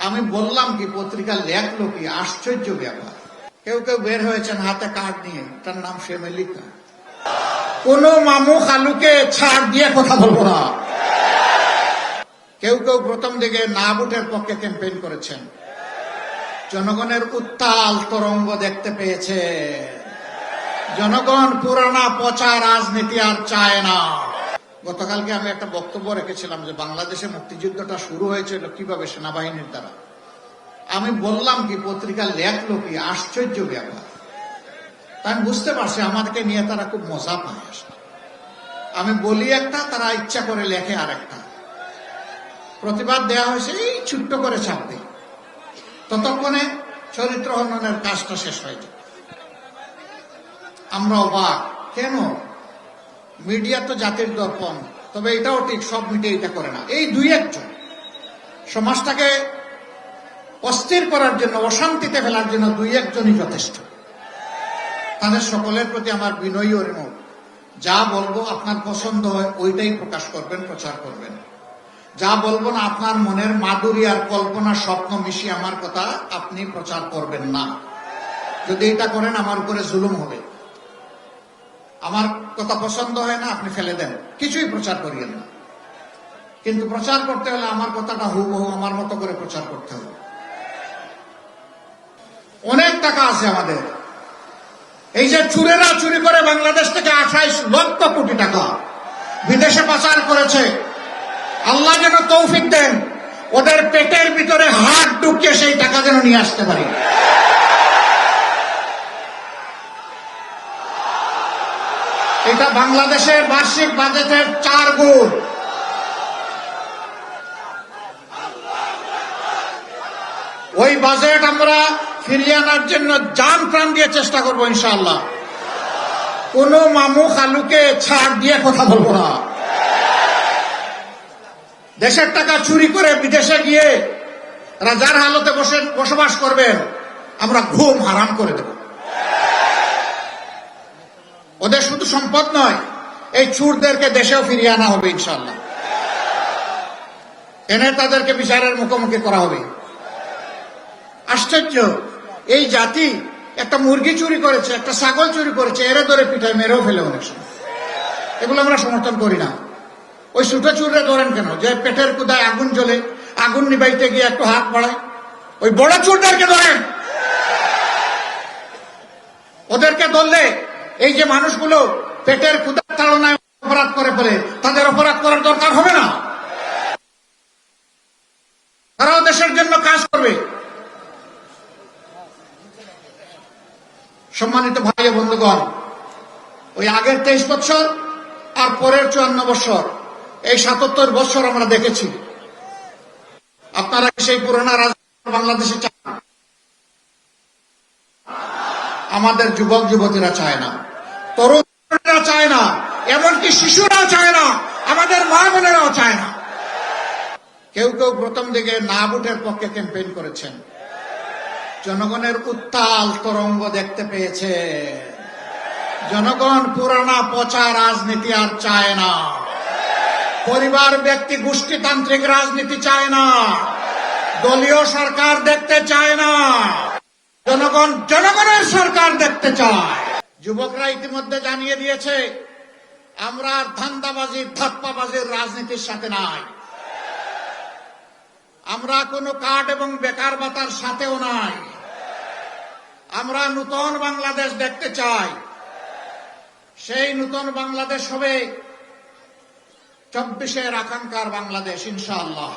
আমি বললাম কি, পত্রিকা লেখলো কি, আশ্চর্য ব্যাপার। কেউ কেউ বের হয়েছেন হাতে কার্ড নিয়ে, তার নাম ফেমেলিকা। কোন মামু খালুকে ছাড় দিয়ে কথা বলবো না। কেউ কেউ প্রথম দিকে না ভোটের পক্ষে ক্যাম্পেইন করেছেন, জনগণের উত্তাল তরঙ্গ দেখতে পেয়েছে। জনগণ পুরানা পচা রাজনীতি আর চায় না। গতকালকে আমি একটা বক্তব্য রেখেছিলাম যে বাংলাদেশে মুক্তিযুদ্ধটা শুরু হয়েছিল কিভাবে, সেনাবাহিনীর দ্বারা। আমি বললাম কি, পত্রিকা লেখলো কি, আশ্চর্য ব্যাপার। আমি বুঝতে পারছি আমাদেরকে নিয়ে তারা খুব মজা পায়। আমি বলি একটা, তারা ইচ্ছা করে লেখে আরেকটা। প্রতিবাদ দেওয়া হয়েছে এই ছোট্ট করে ছাপ দিই, ততক্ষণে চরিত্র হননের কাজটা শেষ হয়ে যায়। আমরা অবাক, কেন? মিডিয়া তো জাতির দর্পণ, তবে এটাও ঠিক, সব মিডিয়া এটা করে না। এই দুই একজন সমাজটাকে অস্থির করার জন্য, অশান্তিতে ফেলার জন্য দুই একজনই যথেষ্ট। তাদের সকলের প্রতি আমার বিনয়ী অনুরোধ, যা বলবো আপনার পছন্দ হয় ওইটাই প্রকাশ করবেন, প্রচার করবেন। যা বলবো না, আপনার মনের মাধুরী আর কল্পনা স্বপ্ন মিশিয়ে আমার কথা আপনি প্রচার করবেন না। যদি এটা করেন আমার উপরে জুলুম হবে। আমার কথা পছন্দ হয় না, আপনি ফেলে দেন, কিছুই প্রচার করিয়েন না। কিন্তু প্রচার করতে হলে আমার কথাটা হুবহু আমার মতো করে প্রচার করতে হবে। অনেক টাকা আছে আমাদের। এই যে চুরেরা চুরি করে বাংলাদেশ থেকে 28 লক্ষ কোটি টাকা বিদেশে পাচার করেছে, আল্লাহ যেন তৌফিক দেন ওদের পেটের ভিতরে হাত ঢুকিয়ে সেই টাকা যেন নিয়ে আসতে পারি। এটা বাংলাদেশের বার্ষিক বাজেটের 4 গুণ। ওই বাজেট আমরা ফিরিয়ে আনার জন্য জান প্রাণ দিয়ে চেষ্টা করবো ইনশাআল্লাহ। কোন মামু খালুকে ছাড় দিয়ে কথা বলবো না। দেশের টাকা চুরি করে বিদেশে গিয়ে রাজার হালতে বসবাস করবেন, আমরা ঘুম হারাম করে দেব। ওদের শুধু সম্পদ নয়, এই চুরদেরকে দেশেও ফিরিয়ে আনা হবে ইনশাআল্লাহ। এনে তাদেরকে বিচারের মুখোমুখি করা হবে। আশ্চর্য, এই জাতি একটা মুরগি চুরি করেছে, একটা ছাগল চুরি করেছে, এরে ধরে পিঠায় মেরেও ফেলে অনেক সময়। এগুলো আমরা সমর্থন করি না। ওই ছোট চুরে ধরেন কেন? যে পেটের কুদায় আগুন জ্বলে, আগুন নিবাইতে গিয়ে একটু হাত বাড়ায়, ওই বড় চুরদেরকে ধরেন। ওদেরকে ধরলে এই যে মানুষগুলো পেটের কুদার তাড়নায় অপরাধ করে ফেলে, তাদের অপরাধ করার দরকার হবে না। তারাও দেশের জন্য কাজ করবে। সম্মানিত ভাই ও বন্ধুগণ, ওই আগের 23 বছর আর পরের 54 বছর, এই 77 বছর আমরা দেখেছি। আপনারা সেই পুরোনো রাজনীতি বাংলাদেশে চান? আমাদের যুবক যুবতীরা চায় না, তরুণরা চায় না, এমনকি শিশুরাও চায় না, আমাদের মা বোনেরাও চায় না। কেউ কেউ প্রথম দিকে না ভোটের পক্ষে ক্যাম্পেইন করেছেন, জনগণের উত্তাল তরঙ্গ দেখতে পেয়েছে। জনগণ পুরানা পচা রাজনীতি আর চায় না। পরিবার, ব্যক্তি, গোষ্ঠীতান্ত্রিক রাজনীতি চায় না। দলীয় সরকার দেখতে চায় না। জনগণ জনগণের সরকার দেখতে চায়। যুবকরা ইতিমধ্যে জানিয়ে দিয়েছে, আমরা ধান্দাবাজি, ধাপ্পাবাজির রাজনীতির সাথে নাই। আমরা কোনো কার্ড এবং বেকার ভাতার সাথেও নাই। আমরা নূতন বাংলাদেশ দেখতে চাই। সেই নূতন বাংলাদেশ হবে 24-এর আকাঙ্ক্ষার বাংলাদেশ ইনশাআল্লাহ।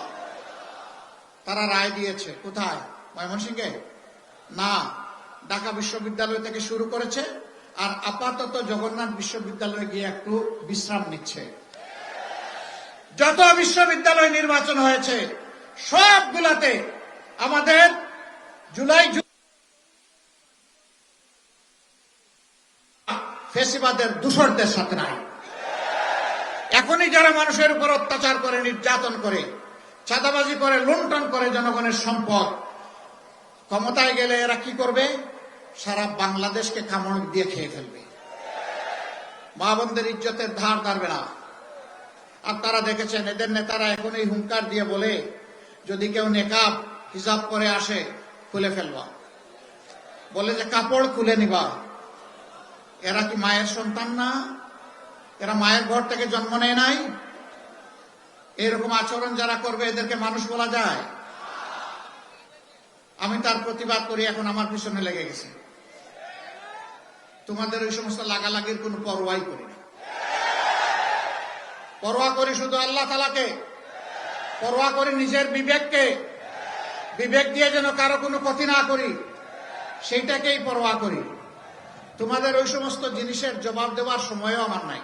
তারা রায় দিয়েছে। কোথায়? ময়মনসিংহে না, ঢাকা বিশ্ববিদ্যালয় থেকে শুরু করেছে, আর আপাতত জগন্নাথ বিশ্ববিদ্যালয়ে গিয়ে একটু বিশ্রাম নিচ্ছে। যত বিশ্ববিদ্যালয় নির্বাচন হয়েছে সবগুলাতে আমাদের জুলাই ফেসিবাদের দূষরদের সাথে নাই। এখনই যারা মানুষের উপর অত্যাচার করে, নির্যাতন করে, চাঁদাবাজি করে, লুণ্ঠন করে জনগণের সম্পদ, ক্ষমতায় গেলে এরা কি করবে? সারা বাংলাদেশকে কামড় দিয়ে খেয়ে ফেলবে। মা বোনদের ইজ্জতের ধার ধারবে না। আপনারা দেখেছেন এদের নেতারা এখন এই হুঙ্কার দিয়ে বলে, যদি কেউ নেকাব হিজাব করে আসে, খুলে ফেলবা, বলে যে কাপড় খুলে নিবা। এরা কি মায়ের সন্তান না? এরা মায়ের ঘর থেকে জন্ম নেয় নাই? এরকম আচরণ যারা করবে এদেরকে মানুষ বলা যায়? আমি তার প্রতিবাদ করি, এখন আমার পিছনে লেগে গেছে। তোমাদের ওই সমস্ত লাগালাগির কোনো পরোয়াই করি না। পরোয়া করি শুধু আল্লাহ তাআলাকে, পরোয়া করি নিজের বিবেককে, বিবেক দিয়ে যেন কারো কোনো ক্ষতি না করি, সেইটাকেই পরোয়া করি। তোমাদের ওই সমস্ত জিনিসের জবাব দেওয়ার সময়ও আমার নাই।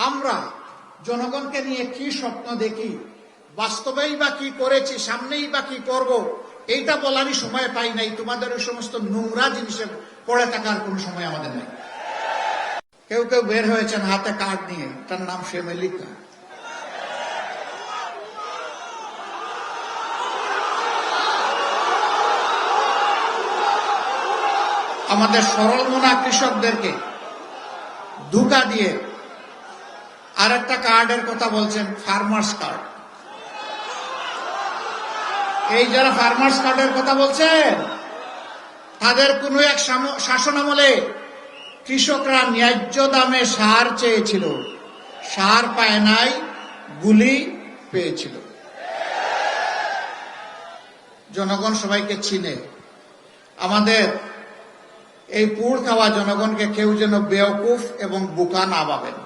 আমরা জনগণকে নিয়ে কি স্বপ্ন দেখি, বাস্তবেই বা কি করেছি, সামনেই বা কি করব, এইটা বলারই সময় পাই নাই। তোমাদের ওই সমস্ত নোংরা জিনিসে পড়ে থাকার কোনো সময় আমাদের নেই। কেউ কেউ বের হয়েছেন হাতে কার্ড নিয়ে, তার নাম ফ্যামিলিকা। আমাদের সরল মনা কৃষকদেরকে ধোঁকা দিয়ে আরেকটা কার্ডের কথা বলছেন, ফার্মার্স কার্ড। এই যারা ফার্মার্স কার্ডের কথা বলছেন, তাদের কোন এক শাসনামলে কৃষকরা ন্যায্য দামে সার চেয়েছিল, সার পায় নাই, গুলি পেয়েছিল। জনগণ সবাইকে চিনে। আমাদের এই পুড় খাওয়া জনগণকে কেউ যেন বেওকুফ এবং বোকা না ভাবেন।